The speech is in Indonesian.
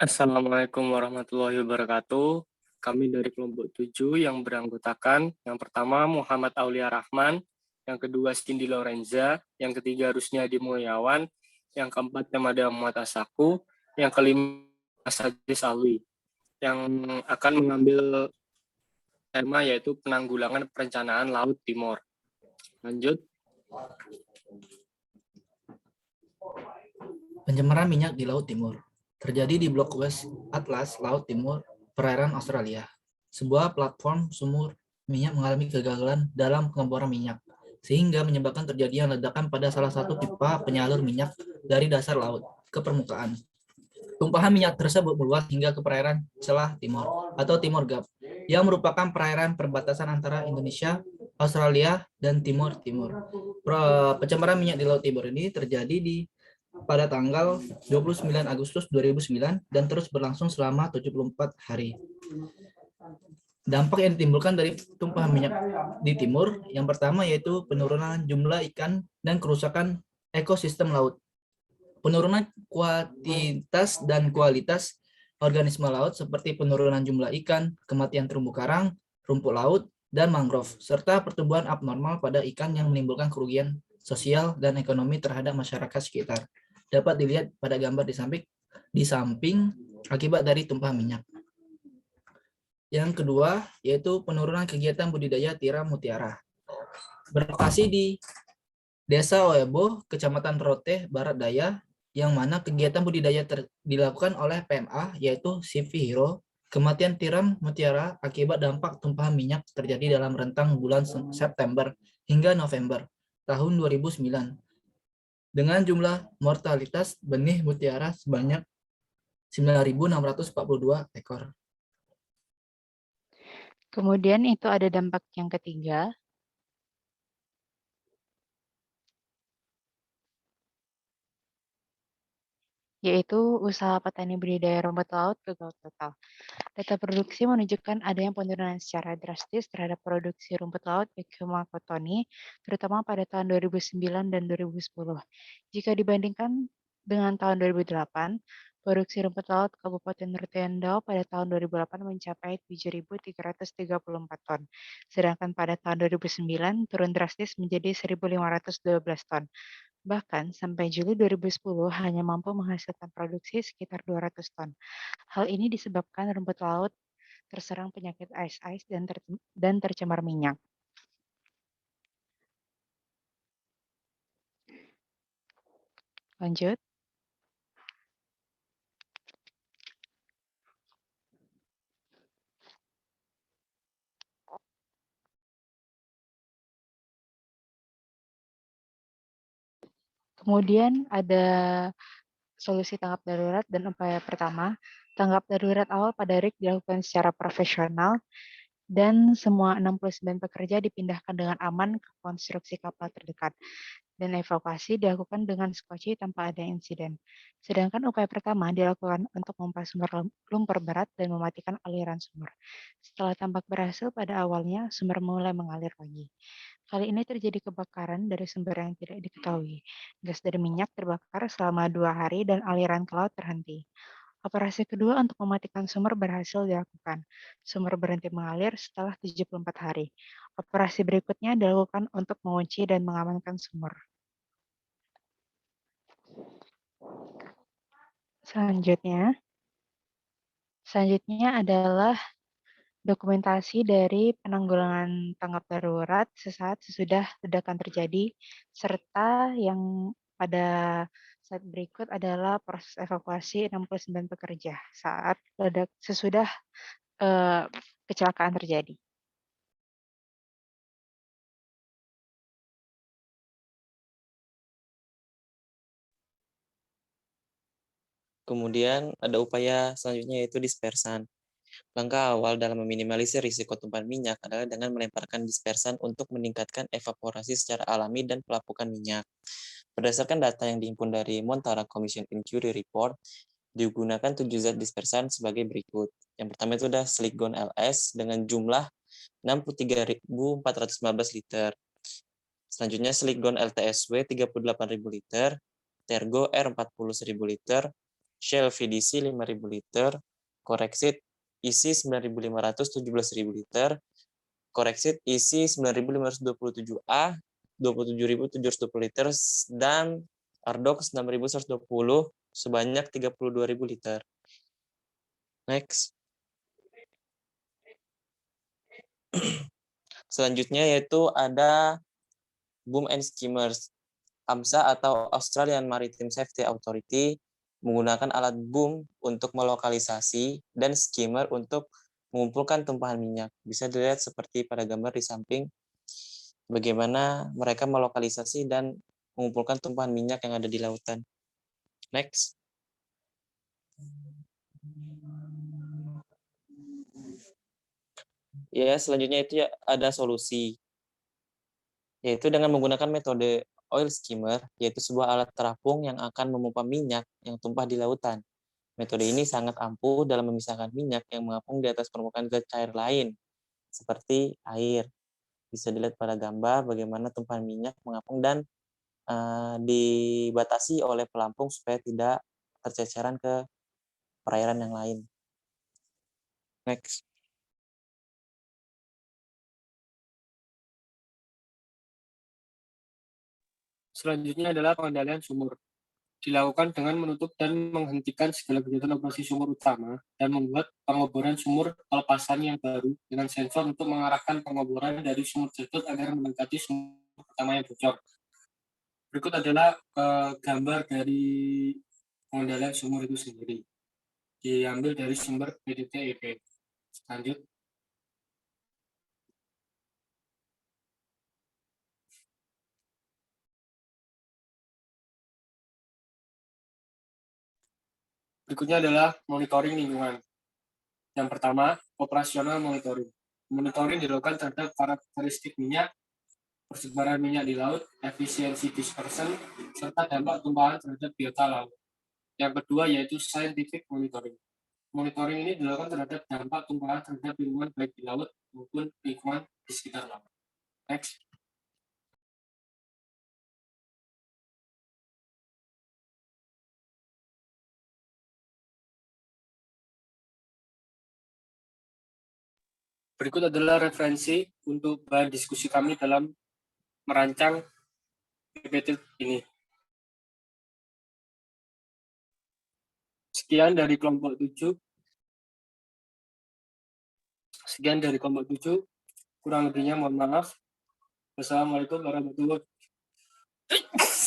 Assalamualaikum warahmatullahi wabarakatuh. Kami dari kelompok 7 yang beranggotakan yang pertama Muhammad Aulia Rahman, yang kedua Cindy Lorenza, yang ketiga Rusniadi Mulyawan, yang keempat Yamada Muatasaku, yang kelima Sadis Alwi, yang akan mengambil tema yaitu penanggulangan perencanaan Laut Timur. Lanjut. Pencemaran minyak di Laut Timur terjadi di Blok West Atlas Laut Timur, perairan Australia. Sebuah platform sumur minyak mengalami kegagalan dalam pengeboran minyak, sehingga menyebabkan terjadinya ledakan pada salah satu pipa penyalur minyak dari dasar laut ke permukaan. Tumpahan minyak tersebut meluas hingga ke perairan Celah Timur atau Timor Gap, yang merupakan perairan perbatasan antara Indonesia, Australia, dan Timor Timur. Pencemaran minyak di Laut Timur ini terjadi pada tanggal 29 Agustus 2009 dan terus berlangsung selama 74 hari. Dampak yang ditimbulkan dari tumpahan minyak di timur, yang pertama yaitu penurunan jumlah ikan dan kerusakan ekosistem laut. Penurunan kuantitas dan kualitas organisme laut seperti penurunan jumlah ikan, kematian terumbu karang, rumput laut, dan mangrove, serta pertumbuhan abnormal pada ikan yang menimbulkan kerugian sosial dan ekonomi terhadap masyarakat sekitar. Dapat dilihat pada gambar di samping akibat dari tumpahan minyak. Yang kedua, yaitu penurunan kegiatan budidaya tiram mutiara. Berlokasi di Desa Oebo, Kecamatan Roteh, Barat Daya, yang mana kegiatan budidaya dilakukan oleh PMA, yaitu Sivi Hero. Kematian tiram mutiara akibat dampak tumpahan minyak terjadi dalam rentang bulan September hingga November tahun 2009. Dengan jumlah mortalitas benih mutiara sebanyak 9.642 ekor. Kemudian itu ada dampak yang ketiga, yaitu usaha petani budidaya rumput laut gagal total. Data produksi menunjukkan adanya penurunan secara drastis terhadap produksi rumput laut Ecuma cottoni, terutama pada tahun 2009 dan 2010. Jika dibandingkan dengan tahun 2008, produksi rumput laut Kabupaten Rutendau pada tahun 2008 mencapai 7.334 ton, sedangkan pada tahun 2009 turun drastis menjadi 1.512 ton. Bahkan sampai Juli 2010 hanya mampu menghasilkan produksi sekitar 200 ton. Hal ini disebabkan rumput laut terserang penyakit ice dan tercemar minyak. Lanjut. Kemudian ada solusi tanggap darurat dan upaya pertama. Tanggap darurat awal pada RIK dilakukan secara profesional dan semua 69 pekerja dipindahkan dengan aman ke konstruksi kapal terdekat dan evakuasi dilakukan dengan skoci tanpa ada insiden. Sedangkan upaya pertama dilakukan untuk memompa sumber lumpur berat dan mematikan aliran sumur. Setelah tampak berhasil pada awalnya, sumber mulai mengalir lagi. Kali ini terjadi kebakaran dari sumber yang tidak diketahui. Gas dari minyak terbakar selama 2 hari dan aliran ke laut terhenti. Operasi kedua untuk mematikan sumur berhasil dilakukan. Sumur berhenti mengalir setelah 74 hari. Operasi berikutnya dilakukan untuk mengunci dan mengamankan sumur. Selanjutnya adalah dokumentasi dari penanggulangan tanggap darurat sesaat sesudah ledakan terjadi, serta yang pada saat berikut adalah proses evakuasi 69 pekerja saat sesudah kecelakaan terjadi. Kemudian ada upaya selanjutnya yaitu dispersan. Langkah awal dalam meminimalisir risiko tumpahan minyak adalah dengan melemparkan dispersan untuk meningkatkan evaporasi secara alami dan pelapukan minyak. Berdasarkan data yang dihimpun dari Montara Commission Injury Report, digunakan 7 zat dispersan sebagai berikut. Yang pertama itu adalah Siligon LS dengan jumlah 63.415 liter. Selanjutnya Siligon LTSW 38.000 liter, Tergo R 40.000 liter, Shell VDC 5.000 liter, Corexit isi 9.500 17.000 liter, Corexit isi 9.527A 27.720 liter, dan Ardox 6.120 sebanyak 32.000 liter. Next. Selanjutnya yaitu ada boom and skimmers. AMSA atau Australian Maritime Safety Authority menggunakan alat boom untuk melokalisasi dan skimmer untuk mengumpulkan tumpahan minyak. Bisa dilihat seperti pada gambar di samping bagaimana mereka melokalisasi dan mengumpulkan tumpahan minyak yang ada di lautan. Next. Ya, selanjutnya itu ya ada solusi, yaitu dengan menggunakan metode oil skimmer, yaitu sebuah alat terapung yang akan memompa minyak yang tumpah di lautan. Metode ini sangat ampuh dalam memisahkan minyak yang mengapung di atas permukaan zat cair lain, seperti air. Bisa dilihat pada gambar bagaimana tumpahan minyak mengapung dan dibatasi oleh pelampung supaya tidak terceceran ke perairan yang lain. Next. Selanjutnya adalah pengendalian sumur. Dilakukan dengan menutup dan menghentikan segala kegiatan operasi sumur utama dan membuat pengeboran sumur pelepasan yang baru dengan sensor untuk mengarahkan pengeboran dari sumur tersebut agar mendekati sumur pertama yang bocor. Berikut adalah gambar dari pengendalian sumur itu sendiri. Diambil dari sumber PDT-EP. Lanjut. Berikutnya adalah monitoring lingkungan. Yang pertama, operasional monitoring. Monitoring dilakukan terhadap karakteristik minyak, persebaran minyak di laut, efisiensi dispersion, serta dampak tumpahan terhadap biota laut. Yang kedua yaitu scientific monitoring. Monitoring ini dilakukan terhadap dampak tumpahan terhadap lingkungan baik di laut maupun lingkungan di sekitar laut. Next. Berikut adalah referensi untuk bahan diskusi kami dalam merancang PPT ini. Sekian dari kelompok 7. Kurang lebihnya mohon maaf. Wassalamualaikum warahmatullahi wabarakatuh.